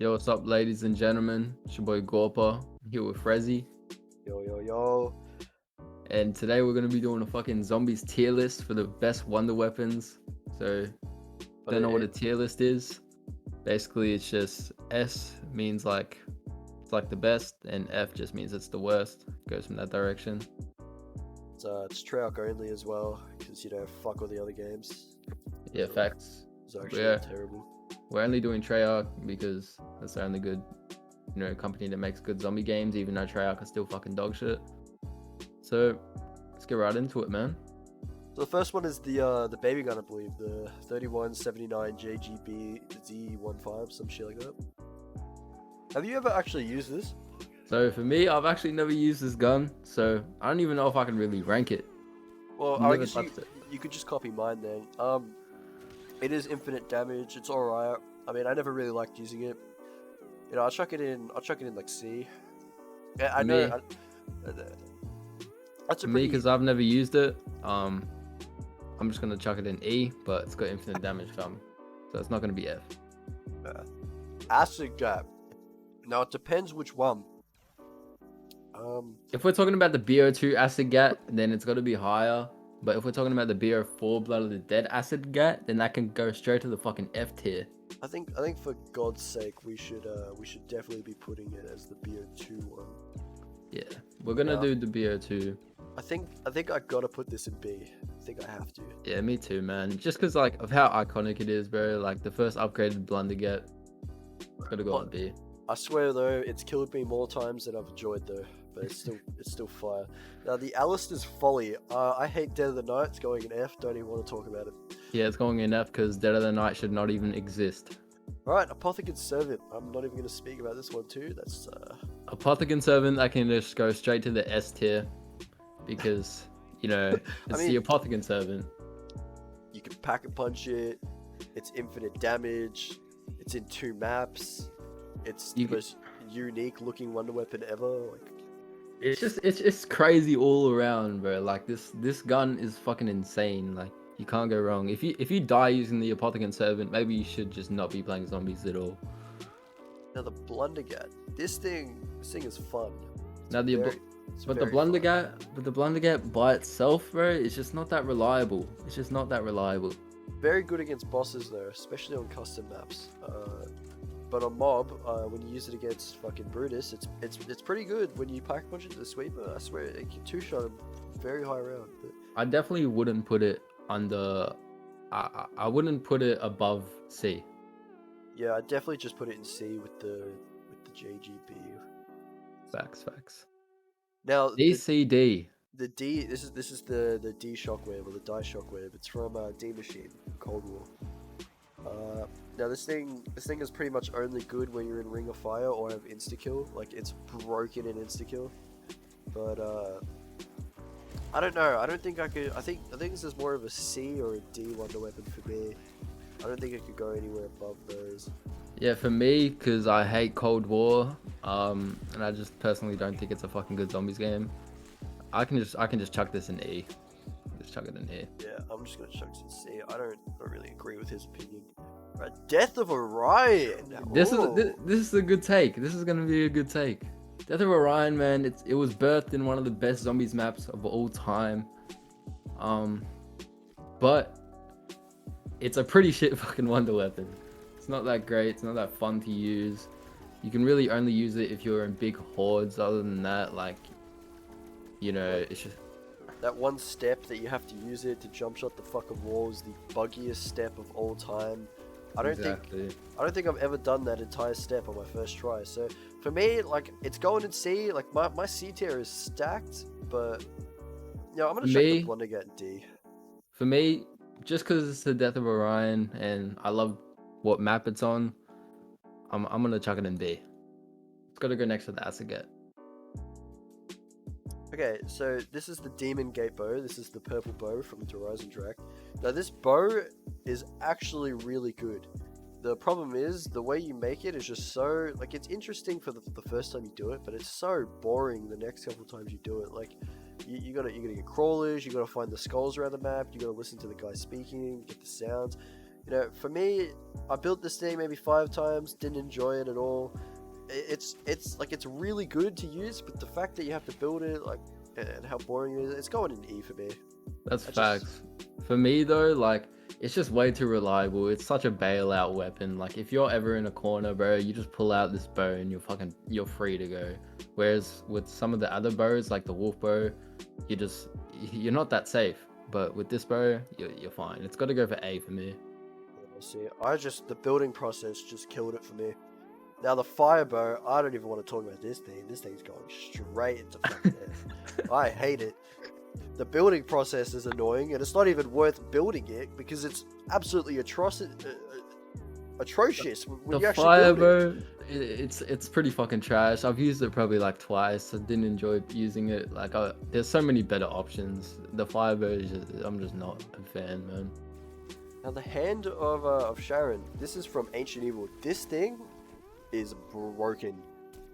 Yo, what's up, ladies and gentlemen? It's your boy guwpah. I'm here with Frezhi, Yo, yo, yo. and today we're gonna be doing a fucking zombies tier list for the best wonder weapons. So, But don't know what a tier list is. Basically, it's just S means like it's like the best, and F just means it's the worst. Goes from that direction. it's Treyarch only as well, because, fuck all the other games. Yeah, facts. It's actually We're terrible. we're only doing Treyarch because that's the only good, company that makes good zombie games. Even though Treyarch is still fucking dog shit. So, let's get right into it, man. So the first one is the baby gun, I believe, the 3179 JGB Z15, some shit like that. Have you ever actually used this? So for me, I've actually never used this gun, so I don't even know if I can really rank it. Well, I've I never guess you touched it. you could just copy mine then. It is infinite damage. It's alright. I mean, I never really liked using it. I'll chuck it in. I'll chuck it in like C. Yeah, I For know. me, That's a for me, pretty. because I've never used it, I'm just gonna chuck it in E, but it's got infinite damage, fam. So it's not gonna be F. Acid gap. Now it depends which one. If we're talking about the BO2 acid gat, then it's got to be higher. But if we're talking about the BO4 Blood of the Dead acid gat, then that can go straight to the fucking F tier. I think for God's sake we should definitely be putting it as the BO2 one. Yeah, we're gonna Now do the BO2. I think I gotta put this in B. I think I have to. Yeah, me too, man. Just because like of how iconic it is, bro. Like the first upgraded Blundergat, it's gotta go on But B. I swear though, it's killed me more times than I've enjoyed though. But it's still fire. Now the Alistair's Folly. I hate Dead of the Night. It's going in F. Don't even want to talk about it. Yeah, it's going in F because Dead of the Night should not even exist. Alright, Apotheca's Servant. I'm not even gonna speak about this one too. That's Apothecary Servant, I can just go straight to the S tier because, I it's the mean, Apothecary Servant. you can pack a punch it. It's infinite damage. It's in 2 maps. It's the You can, most unique looking wonder weapon ever. Like, it's crazy all around, bro. Like this gun is fucking insane. Like you can't go wrong. If you die using the Apothecary Servant, maybe you should just not be playing zombies at all. now the Blundergat. This thing is fun. It's Now very, it's but the very fun. Blundergat by itself, bro, it's just not that reliable. It's just not that reliable. Very good against bosses though, especially on custom maps. But on mob, when you use it against fucking Brutus, it's pretty good. When you pack punch into the sweeper, I swear it can 2-shot him very high round. But I definitely wouldn't put it under. I wouldn't put it above C. yeah, I definitely just put it in C with the JGB. Facts. Now DCD. the D, this is the D shockwave or the die shockwave. It's from D Machine, Cold War. Now this thing is pretty much only good when you're in Ring of Fire or have insta kill. Like it's broken in insta kill. But I don't know. I don't think I could. I think this is more of a C or a D wonder weapon for me. I don't think it could go anywhere above those. Yeah, for me, because I hate Cold War, and I just personally don't think it's a fucking good zombies game. I can just chuck this in E. Just chuck it in E. Yeah, I'm just gonna chuck this in C. I don't really agree with his opinion. Right, Death of Orion. This is Ooh. this is a good take. This is gonna be a good take. Death of Orion, man. It was birthed in one of the best zombies maps of all time. Um, but it's a pretty shit fucking wonder weapon. It's not that great. It's not that fun to use. You can really only use it if you're in big hordes. Other than that, like, Like it's just that one step that you have to use it to jump shot the fucking wall is the buggiest step of all time. exactly. I don't think I've ever done that entire step on my first try. So for me, like it's going in C. Like my C tier is stacked, but I'm gonna check the Me, Blundergat in D. for me, just because it's the Death of Orion and I love what map it's on, I'm gonna chuck it in B. It's gotta go next to the Acid. Okay, so this is the Demon Gate bow. This is the purple bow from the Horizon Drac. Now this bow is actually really good. The problem is the way you make it is just so like it's interesting for the first time you do it, but it's so boring the next couple times you do it. Like you gotta get crawlers, you gotta find the skulls around the map, you gotta listen to the guy speaking, get the sounds. You know, for me, I built this thing maybe 5 times, didn't enjoy it at all. It's like it's really good to use, but the fact that you have to build it, like, and how boring it is, it's going in E for me. That's facts. For me though, like it's just way too reliable. It's such a bailout weapon. Like if you're ever in a corner, bro, you just pull out this bow and you're free to go. Whereas with some of the other bows, like the wolf bow, you're not that safe. But with this bow, you're fine. It's got to go for A for me. See, the building process just killed it for me. Now the fire bow, I don't even want to talk about this thing. This thing's going straight into fucking death. I hate it. The building process is annoying, and it's not even worth building it because it's absolutely atrocious. When you The actually fire build bow, it's pretty fucking trash. I've used it probably like twice. I didn't enjoy using it. Like there's so many better options. The fire bow I'm just not a fan, man. Now the hand of Sharon. This is from Ancient Evil. This thing is broken.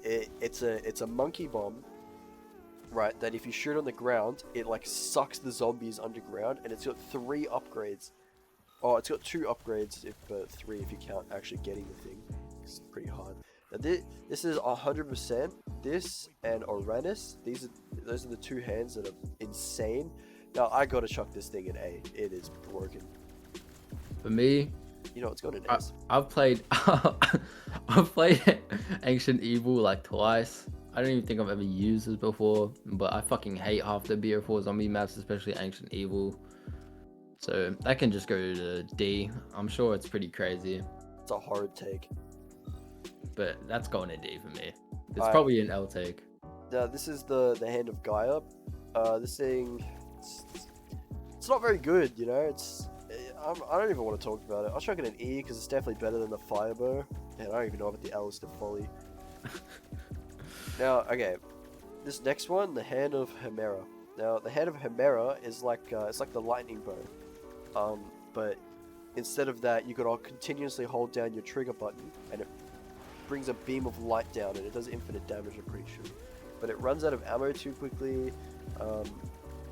It's a monkey bomb, right? That if you shoot on the ground, it like sucks the zombies underground, and it's got 3 upgrades. Oh, it's got 2 upgrades, but 3 if you count actually getting the thing. It's pretty hard. Now this is 100%. This and Uranus. Those are the 2 hands that are insane. Now I gotta chuck this thing in A. It is broken. For me, you know what's going in S. I've played I've played Ancient Evil like twice. I don't even think I've ever used this before, but I fucking hate half the BO4 zombie maps, especially Ancient Evil. So that can just go to D. I'm sure it's pretty crazy. It's a hard take. But that's going to D for me. It's probably an L take. Now this is the hand of Gaia. This thing, it's not very good, you know. I don't even want to talk about it. I'll chuck it an E because it's definitely better than the fire bow. And I don't even know about the Alistair Folly. Now, okay, this next one, the hand of Hemera. Now, the hand of Hemera is like it's like the lightning bow, but instead of that, you gotta continuously hold down your trigger button, and it brings a beam of light down, and it does infinite damage. I'm pretty sure, but it runs out of ammo too quickly.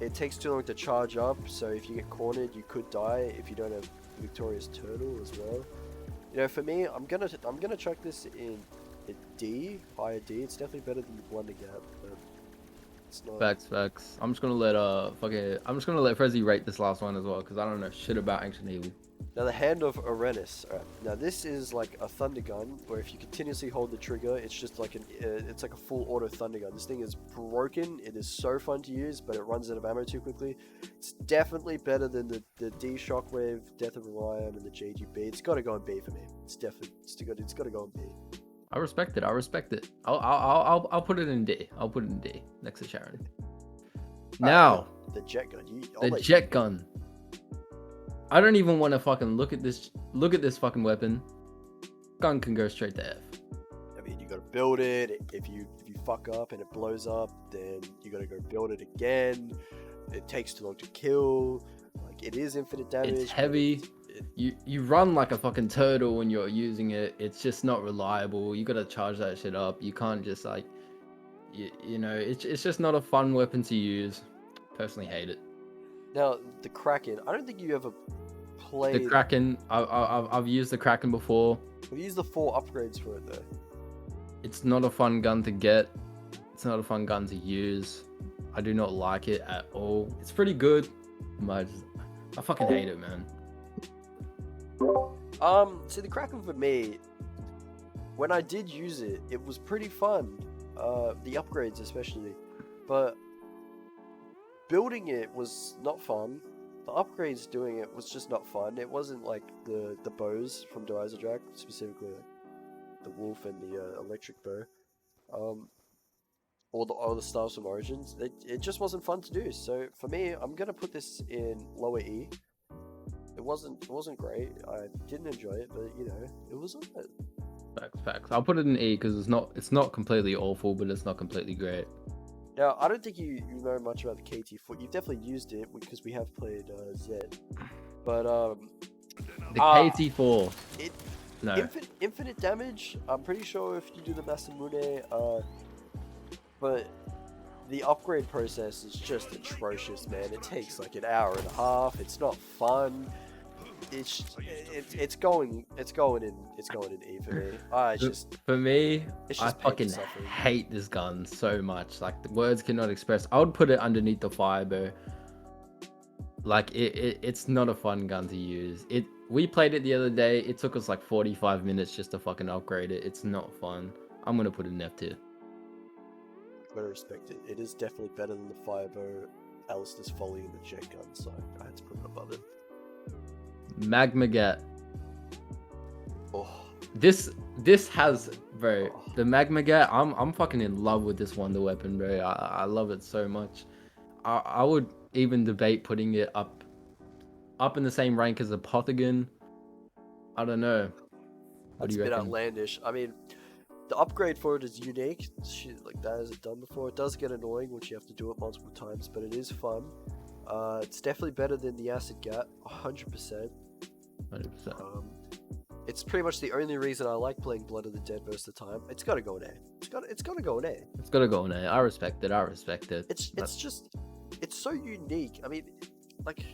It takes too long to charge up, so if you get cornered, you could die if you don't have Victorious Turtle as well. You know, for me, I'm gonna chuck this in a D, higher D. It's definitely better than the Blunder Gap, but it's not. Facts. I'm just gonna let Frezhi rate this last one as well because I don't know shit about Ancient Evil. Now the hand of Uranus. Alright, now this is like a thunder gun where if you continuously hold the trigger, it's just like it's like a full auto thunder gun. This thing is broken. It is so fun to use, but it runs out of ammo too quickly. It's definitely better than the D Shockwave, Death of Orion, and the JGB. It's got to go in B for me. It's got to go in B. I respect it. I'll put it in D. I'll put it in D next to Sharon. Now the jet gun. The jet gun. I don't even want to fucking look at this fucking weapon. Gun can go straight to F. I mean, you gotta build it. If you fuck up and it blows up, then you gotta go build it again. It takes too long to kill. Like, it is infinite damage. It's heavy. You run like a fucking turtle when you're using it. It's just not reliable. You gotta charge that shit up. You can't just like, you know, it's just not a fun weapon to use. Personally hate it. Now the Kraken. I don't think you ever played the Kraken. I've used the Kraken before. We've used the 4 upgrades for it though. It's not a fun gun to get. It's not a fun gun to use. I do not like it at all. It's pretty good, but I fucking hate it, man. See, the Kraken for me, when I did use it, it was pretty fun. The upgrades especially, but building it was not fun. The upgrades doing it was just not fun. It wasn't like the bows from Dryzadrak, specifically like the wolf and the electric bow, or the stars from Origins. It just wasn't fun to do. So for me, I'm gonna put this in lower E. It wasn't great. I didn't enjoy it, but you know, it was alright. Facts. I'll put it in E because it's not completely awful, but it's not completely great. Now, I don't think you know much about the KT4. You've definitely used it because we have played Z. But the KT4. No. Infinite damage. I'm pretty sure if you do the Masamune. But the upgrade process is just atrocious, man. It takes like an hour and a half. It's not fun. it's going in E for me. For me, it's I just pain fucking and suffering. hate this gun so much. Like the words cannot express. I would put it underneath the fire, bro. Like it's not a fun gun to use. We played it the other day. It took us like 45 minutes just to fucking upgrade it. It's not fun. I'm gonna put it in F tier. Gotta respect it. It is definitely better than the Firebow, Alistair's Folly, and the Jet Gun, so I had to put it above it. Magmagat. Oh, This has, bro, the Magmagat. I'm fucking in love with this wonder weapon, bro. I love it so much. I would even debate putting it up in the same rank as Apothegm. I don't know. What that's do a you bit reckon? outlandish. I mean, the upgrade for it is unique. Shit like that hasn't done before. It does get annoying once you have to do it multiple times, but it is fun. It's definitely better than the Acid Gat, 100%. 100%. It's pretty much the only reason I like playing Blood of the Dead most of the time. It's gotta go in A. It's gotta go in A. It's gotta go in there. I respect it. I respect it. It's so unique. I mean, like,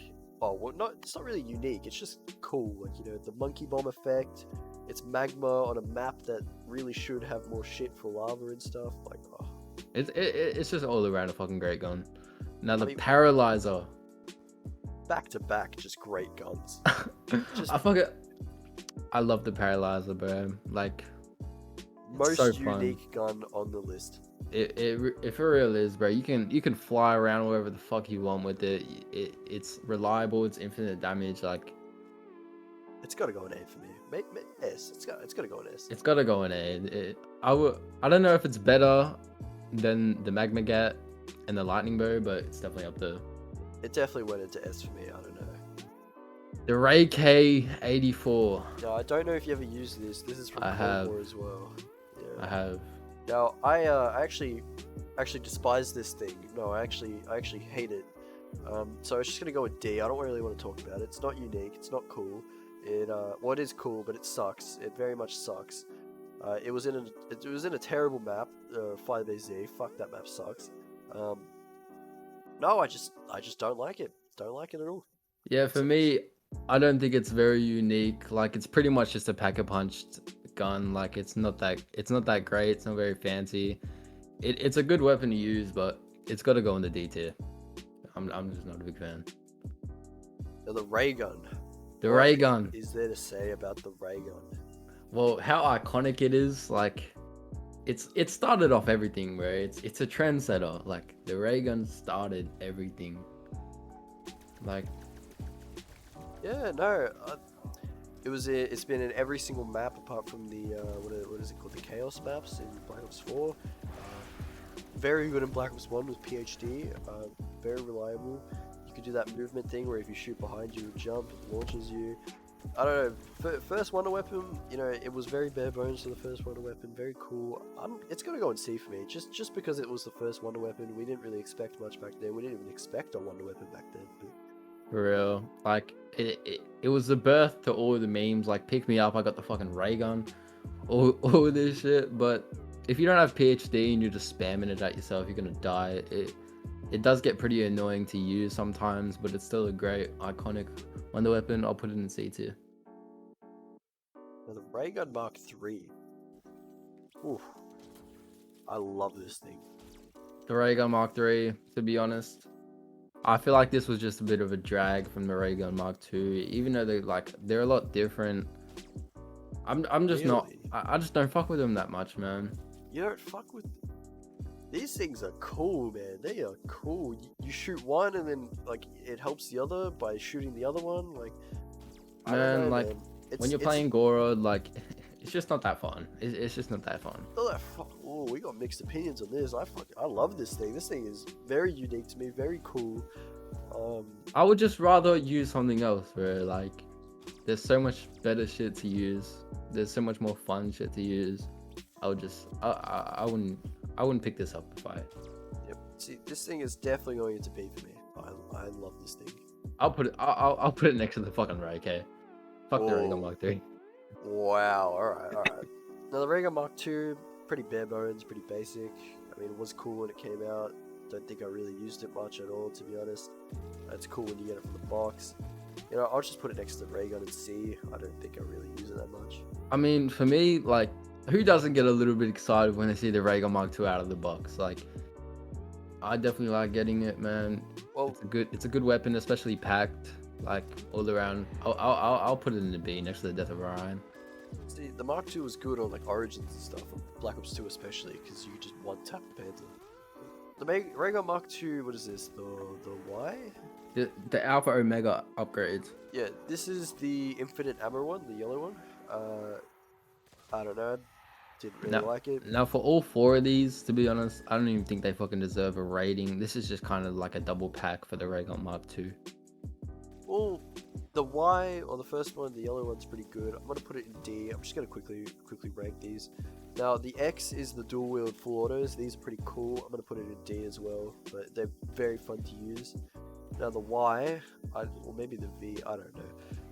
oh, well, not it's not really unique. It's just cool. Like, you know, the monkey bomb effect. It's magma on a map that really should have more shit for lava and stuff. Like, oh. It's just all around a fucking great gun. Now the I mean, Paralyzer. back to back, just great guns. Just I fucking I love the Paralyzer, bro. Like, most so fun. unique gun on the list. It for real is, bro. You can fly around wherever the fuck you want with it. It's reliable. It's infinite damage. Like, It's gotta go in A for me. S. It's gotta go in S. it's gotta go in A. I don't know if it's better than the Magmagat and the Lightning Bow, but it's definitely up there. It definitely went into S for me. I don't know. The Ray K84. No, I don't know if you ever used this. This is from Cold War as well. Yeah. I have. Now, I actually despise this thing. No, I actually hate it. So it's just gonna go with D. I don't really want to talk about it. It's not unique. It's not cool. Well, it is cool, but it sucks. It very much sucks. It was in a terrible map. 5AZ. Fuck, that map sucks. No, I just don't like it. Don't like it at all. Yeah, for me, I don't think it's very unique. Like, it's pretty much just a pack-a-punched gun. Like, it's not that great. It's not very fancy. It's a good weapon to use, but it's got to go in the D tier. I'm just not a big fan. Now, the ray gun. The ray gun. Is there to say about the ray gun? Well, how iconic it is. Like, it started off everything, bro. It's a trendsetter. Like, the ray gun started everything. Like, yeah, no. It's been in every single map apart from the what is it called, the Chaos maps in Black Ops 4. Very good in Black Ops 1 with PhD. Very reliable. You could do that movement thing where if you shoot behind you, jump, it launches you. I don't know. First wonder weapon, you know, it was very bare bones for the first wonder weapon. Very cool. It's gonna go in C for me. Just because it was the first wonder weapon. We didn't really expect much back then. We didn't even expect a wonder weapon back then. But... for real. Like, it was the birth to all the memes. Like, pick me up, I got the fucking ray gun. All this shit. But if you don't have PhD and you're just spamming it at yourself, you're gonna die. It does get pretty annoying to use sometimes, but it's still a great, iconic wonder weapon. I'll put it in C tier. Now the ray gun Mark III. Oof. I love this thing. The ray gun Mark III, to be honest. I feel like this was just a bit of a drag from the ray gun Mark II, even though they're a lot different. I'm just not. I just don't fuck with them that much, man. You don't fuck with. These things are cool, man. They are cool. You shoot one and then like it helps the other by shooting the other one. Like, I don't know, like man. when you're playing Goro, like it's just not that fun. It's just not that fun. Oh, we got mixed opinions on this. I love this thing. This thing is very unique to me. Very cool. I would just rather use something else where like there's so much better shit to use. There's so much more fun shit to use. I wouldn't pick this up if I. Yep. See, this thing is definitely going into B for me. I love this thing. I'll put it next to the fucking Ray K. Fuck the Ray Gun Mark III. Wow. All right. Now the Ray Gun Mark II, pretty bare bones, pretty basic. I mean, it was cool when it came out. Don't think I really used it much at all, to be honest. It's cool when you get it from the box. You know, I'll just put it next to the ray gun and C. I don't think I really use it that much. I mean, for me, like, who doesn't get a little bit excited when they see the Raygun Mark II out of the box? Like, I definitely like getting it, man. Well, It's a good weapon, especially packed, like all around. I'll put it in the B next to the Death of Orion. see, the Mark II was good on like Origins and stuff, on Black Ops 2 especially, because you just one tap the Panther. The ray gun Mark II, what is this? The Y? The Alpha Omega upgrades. Yeah, this is the infinite ammo one, the yellow one. I don't know. Didn't really like it. Now, for all four of these, to be honest, I don't even think they fucking deserve a rating. This is just kind of like a double pack for the Raygun Mark II. Well, the Y or the first one, the yellow one's pretty good. I'm gonna put it in D. I'm just gonna quickly rank these. Now the X is the dual wield full autos. These are pretty cool. I'm gonna put it in D as well, but they're very fun to use. Now the Y, or maybe the V, I don't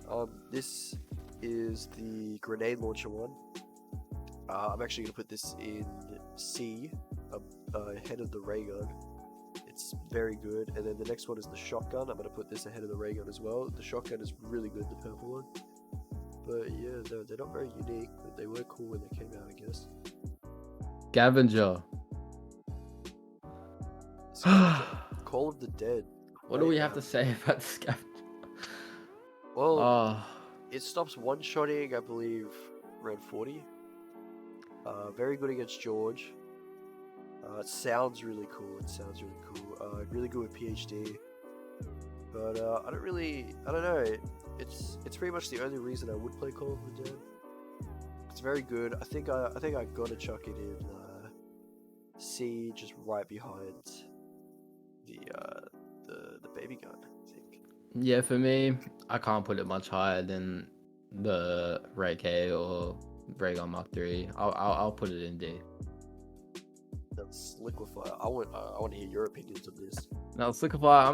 know. This is the grenade launcher one. I'm actually gonna put this in C, ahead of the ray gun. It's very good. And then the next one is the shotgun. I'm gonna put this ahead of the ray gun as well. The shotgun is really good, the purple one. But yeah, they're not very unique, but they were cool when they came out, I guess. Scavenger. Call of the Dead. What do we have to say about the Scavenger? Well, it stops one-shotting, I believe, around 40. Very good against George. It sounds really cool. Really good with PhD. But I don't know. It's pretty much the only reason I would play Call of the Dead. It's very good. I think I gotta chuck it in C, just right behind the baby gun, I think. Yeah, for me, I can't put it much higher than the Ray K or Raygun Mark III. I'll put it in D. That's Liquefier. I want to hear your opinions on this. Now, Slickify,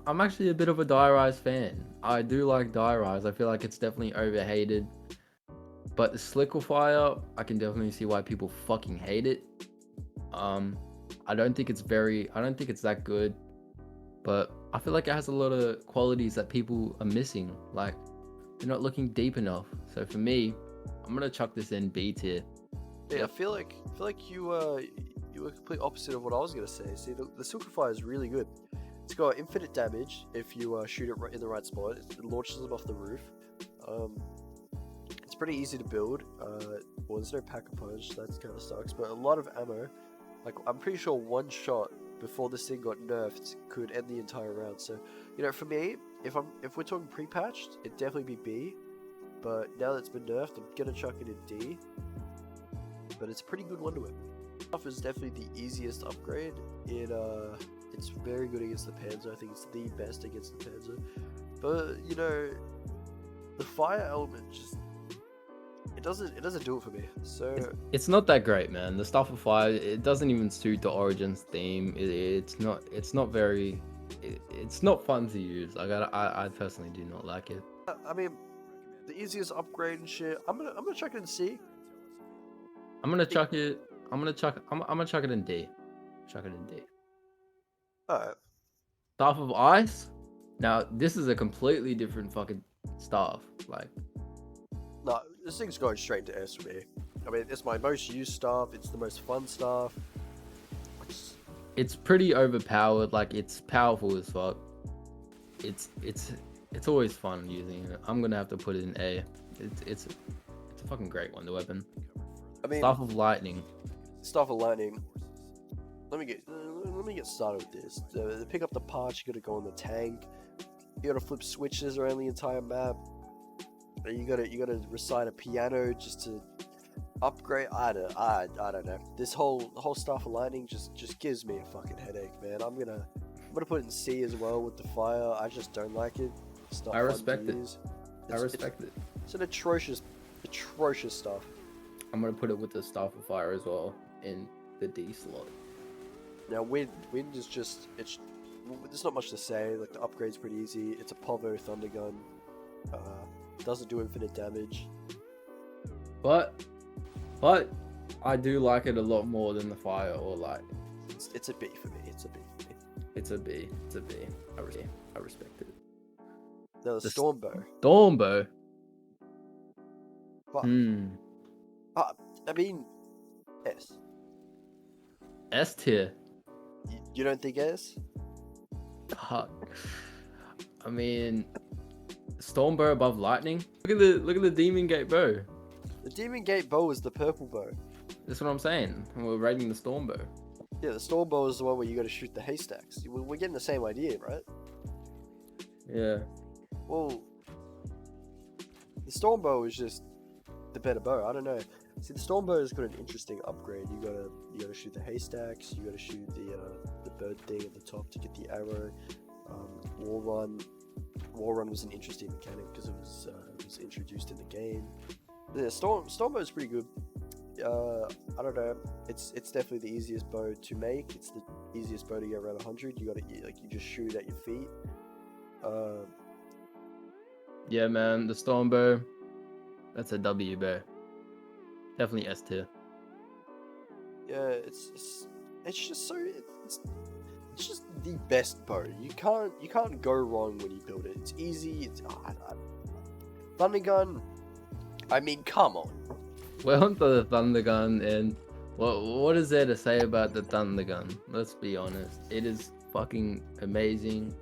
I'm actually a bit of a Die Rise fan. I do like Die Rise. I feel like it's definitely overhated. But the Slickify, I can definitely see why people fucking hate it. I don't think it's that good. But I feel like it has a lot of qualities that people are missing. Like, they're not looking deep enough. So for me, I'm gonna chuck this in B tier. Yeah, I feel like you were complete opposite of what I was gonna say. See, the Silkify is really good. It's got infinite damage if you shoot it right in the right spot. It launches them off the roof. It's pretty easy to build. Well, there's no pack-a-punch, that kind of sucks. But a lot of ammo. Like, I'm pretty sure one shot before this thing got nerfed could end the entire round. So, you know, for me, if we're talking pre-patched, it'd definitely be B. But now that it's been nerfed, I'm gonna chuck it in D. But it's a pretty good Wonder Weapon. Stuff is definitely the easiest upgrade. It's very good against the Panzer. I think it's the best against the Panzer. But you know, the fire element just it doesn't do it for me. So it's not that great, man. The Stuff of Fire, it doesn't even suit the Origins theme. It's not fun to use. I personally do not like it. I mean, the easiest upgrade and shit. I'm gonna chuck it in C. I'm gonna chuck it in D. Chuck it in D. Alright. Staff of Ice. Now this is a completely different fucking staff. Like, No, this thing's going straight to S for me. I mean, it's my most used staff. It's the most fun staff. it's pretty overpowered. Like, it's powerful as fuck. It's always fun using it. I'm gonna have to put it in A. It's a fucking great one. The weapon. I mean, Staff of Lightning. Staff of Lightning. Let me get started with this. To pick up the parts, you gotta go on the tank. You gotta flip switches around the entire map. You gotta recite a piano just to upgrade. I don't know. This whole Staff of Lightning just gives me a fucking headache, man. I'm gonna put it in C as well with the fire. I just don't like it. It's not I respect it. I respect it. It's an atrocious stuff. I'm gonna put it with the Staff of Fire as well in the D slot. Now wind is just there's not much to say. Like, the upgrade's pretty easy. It's a Povo thunder gun. Doesn't do infinite damage. But I do like it a lot more than the fire or light. It's a B for me. It's a B for me. It's a B. I respect it. No, the The Stormbow. Stormbow. Fuck. I mean, S. S tier. You don't think S? Fuck. I mean, Stormbow above Lightning. Look at the Demon Gate bow. The Demon Gate bow is the purple bow. That's what I'm saying. We're rating the Stormbow. Yeah, the Stormbow is the one where you got to shoot the haystacks. We're getting the same idea, right? Yeah. Well, the Stormbow is just the better bow. I don't know. See, the Stormbow has got an interesting upgrade. You gotta shoot the haystacks. You gotta shoot the bird thing at the top to get the arrow. Wall run was an interesting mechanic because it was introduced in the game. But yeah, Stormbow is pretty good. I don't know. It's definitely the easiest bow to make. It's the easiest bow to get around 100. You just shoot at your feet. Yeah, man. The Stormbow. That's a W bow. Definitely S tier. Yeah, it's just so it's just the best bow. You can't go wrong when you build it. It's easy. It's Thunder Gun. I mean, come on. We're on to the Thunder Gun, and what is there to say about the Thunder Gun? Let's be honest. It is fucking amazing.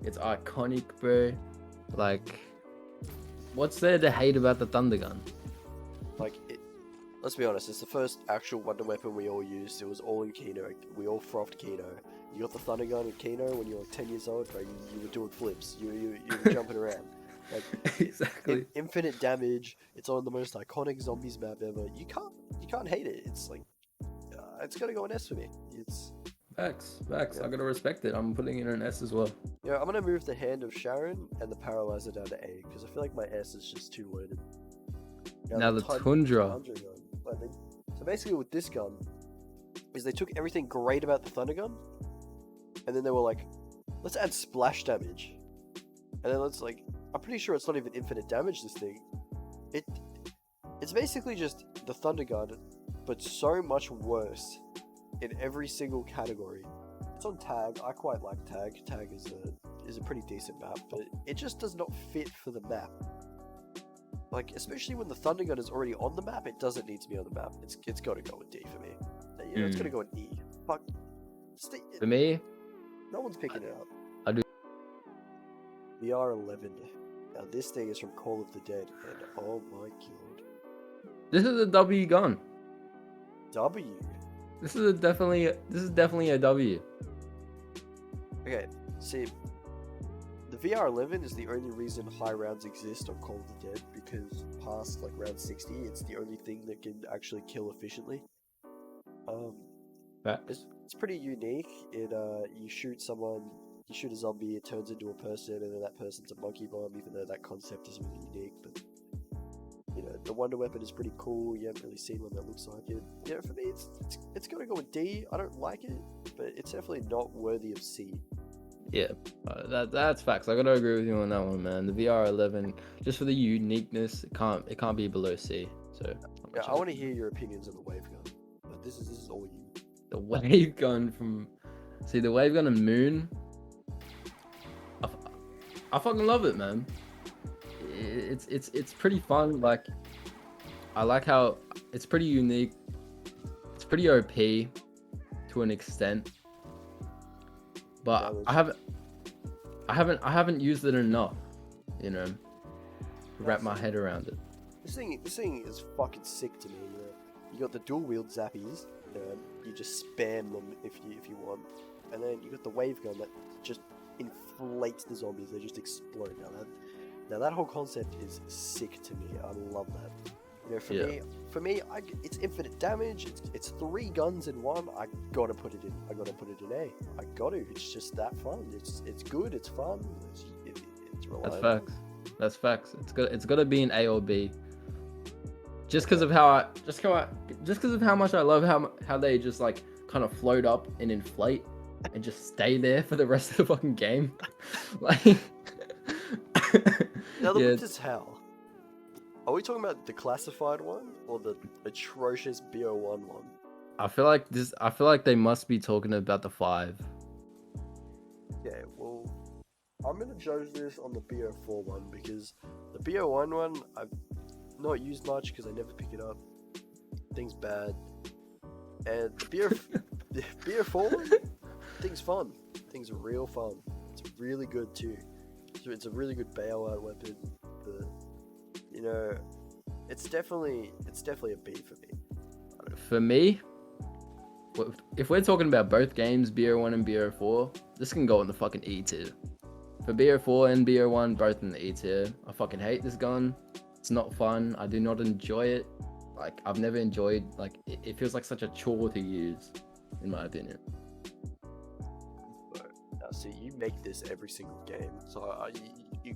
It's iconic, bro. Like, what's there to hate about the Thunder Gun? Let's be honest, it's the first actual wonder weapon we all used. It was all in Kino. We all frothed Kino. You got the Thunder Gun in Kino when you were like 10 years old, bro. You were doing flips. You were jumping around. Like, Exactly. Infinite damage. It's on the most iconic zombies map ever. You can't hate it. It's like, it's gotta go an S for me. It's Facts. Yeah. I gotta respect it. I'm putting it in an S as well. Yeah, I'm gonna move the Hand of Sharon and the Paralyzer down to A because I feel like my S is just too loaded. Now the Tundra. gun. So basically, with this gun, is they took everything great about the Thunder Gun, and then they were like, let's add splash damage, and then I'm pretty sure it's not even infinite damage. This thing, it's basically just the Thunder Gun, but so much worse in every single category. It's on Tag. I quite like Tag. Tag is a pretty decent map, but it just does not fit for the map. Like, especially when the Thunder Gun is already on the map, it doesn't need to be on the map. It's got to go with D for me. It's got to go with E. Fuck. For me, No one's picking it up. I do. VR11. Now this thing is from Call of the Dead, and oh my god. this is a W gun. W. This is definitely a W. Okay, see, the VR11 is the only reason high rounds exist on Call of the Dead, because past like round 60, it's the only thing that can actually kill efficiently. It's pretty unique. You shoot someone, you shoot a zombie, it turns into a person, and then that person's a monkey bomb. Even though that concept is really unique, but the wonder weapon is pretty cool. You haven't really seen one that looks like it. For me, it's gonna go with D. I don't like it, but it's definitely not worthy of C. Yeah, that's facts. I gotta agree with you on that one, man. The VR11, just for the uniqueness, it can't be below C. So yeah, I want to hear your opinions on the wave gun. But this is all you. The wave gun the wave gun and Moon. I fucking love it, man. It's pretty fun. Like, I like how it's pretty unique. It's pretty OP to an extent. But I haven't used it enough, to wrap my head around it. This thing is fucking sick to me. You got the dual wield zappies. You just spam them if you want, and then you got the wave gun that just inflates the zombies. They just explode. Now that whole concept is sick to me. I love that. For me, it's infinite damage. It's 3 guns in one. I gotta put it in A. I got to. It's just that fun. It's good. It's fun. It's reliable. That's facts. It's gotta be an A or B. Just because of how much I love how they just like kind of float up and inflate and just stay there for the rest of the fucking game. Like, now the whip is hell. Are we talking about the classified one or the atrocious BO1 one? I feel like they must be talking about the 5. Yeah, well, I'm gonna judge this on the BO4 one because the BO1 one I've not used much because I never pick it up. Thing's bad, and the BO4 one, thing's fun. Thing's real fun. It's really good too. So it's a really good bailout weapon. But you know, it's definitely a B for me. For me, if we're talking about both games, BO1 and BO4, this can go in the fucking E tier. For BO4 and BO1, both in the E tier. I fucking hate this gun. It's not fun. I do not enjoy it. Like, I've never enjoyed, like, it feels like such a chore to use, in my opinion. Now, see, you make this every single game, so you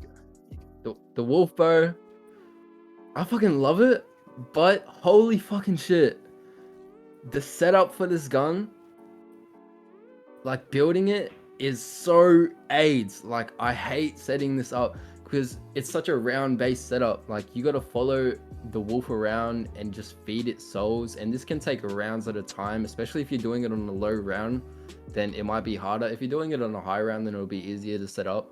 go. The wolf bow, I fucking love it, but holy fucking shit. The setup for this gun, like building it, is so AIDS. Like, I hate setting this up because it's such a round based setup. Like, you gotta follow the wolf around and just feed it souls, and this can take rounds at a time, especially if you're doing it on a low round. Then it might be harder. If you're doing it on a high round, then it'll be easier to set up.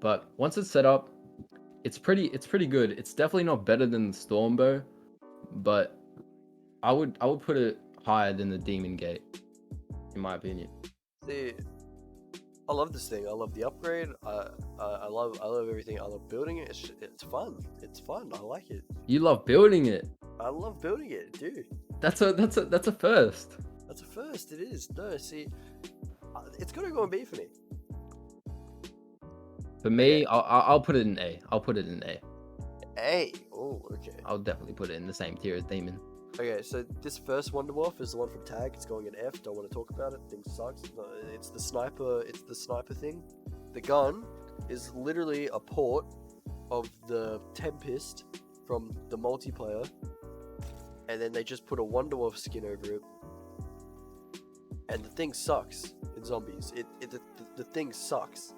But once it's set up, it's pretty good. It's definitely not better than the storm bow, but I would put it higher than the demon gate, in my opinion. See, I love this thing. I love the upgrade. I love everything. I love building it. It's fun. It's fun. I like it. You love building it. I love building it, dude. That's a first. That's a first. It is. No, see, it's gonna go on B for me. For me, I'll put it in A. I'll put it in A. A. Oh, okay. I'll definitely put it in the same tier as demon. Okay, so this first Wonderwolf is the one from Tag. It's going in F. Don't want to talk about it. Thing sucks. No, it's the sniper. It's the sniper thing. The gun is literally a port of the Tempest from the multiplayer, and then they just put a Wonderwolf skin over it. And the thing sucks in zombies. The thing sucks.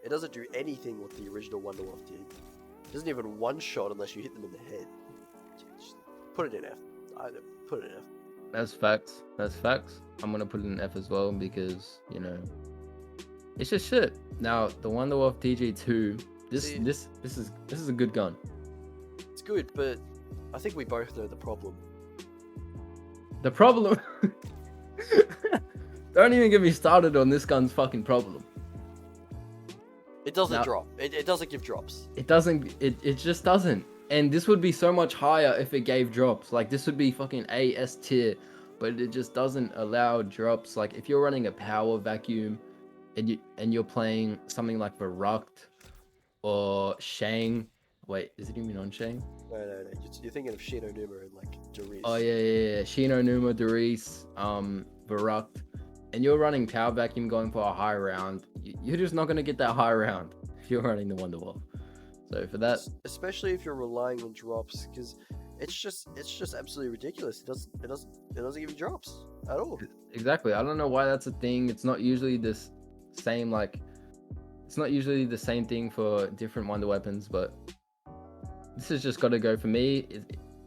It doesn't do anything what the original Wonderwolf did. It doesn't even one shot unless you hit them in the head. Just put it in F. Put it in F. That's facts. That's facts. I'm gonna put it in F as well because, you know, it's just shit. Now the Wonderwolf TG2, this is a good gun. It's good, but I think we both know the problem. The problem. Don't even get me started on this gun's fucking problem. It doesn't drop. It doesn't give drops. It doesn't. It just doesn't. And this would be so much higher if it gave drops. Like, this would be fucking A, S tier, but it just doesn't allow drops. Like, if you're running a power vacuum and you're playing something like Verrucht or Shang. Wait, is it even on Shang? No. You're thinking of Shino Numa and like Darius. Oh yeah. Shino Numa, Darius, Verrucht. And you're running power vacuum going for a high round. You're just not gonna get that high round if you're running the Wonderwolf. So for that, especially if you're relying on drops, because it's just absolutely ridiculous. It doesn't give you drops at all. Exactly. I don't know why that's a thing. It's not usually this same it's not usually the same thing for different wonder weapons, but this has just got to go for me.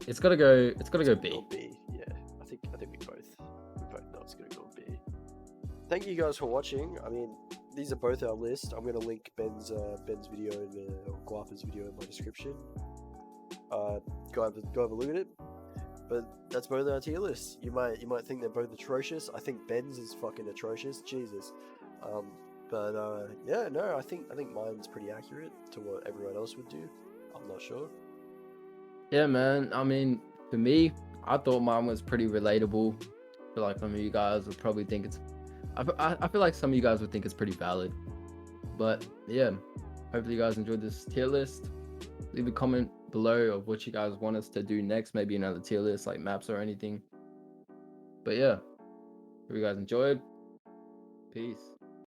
It's got to go. It's got to go B. B. Yeah, I think we both know it's gonna go B. Thank you guys for watching. I mean, these are both our list. I'm gonna link Ben's video or guwpah's video in my description. Go have a look at it. But that's both our tier lists. You might think they're both atrocious. I think Ben's is fucking atrocious. Jesus. Yeah, no, I think mine's pretty accurate to what everyone else would do. I'm not sure. Yeah, man. I mean, for me, I thought mine was pretty relatable. I feel like some of you guys would probably think it's. I feel like some of you guys would think it's pretty valid. But yeah, hopefully you guys enjoyed this tier list. Leave a comment below of what you guys want us to do next. Maybe another tier list like maps or anything. But yeah, hope you guys enjoyed. Peace.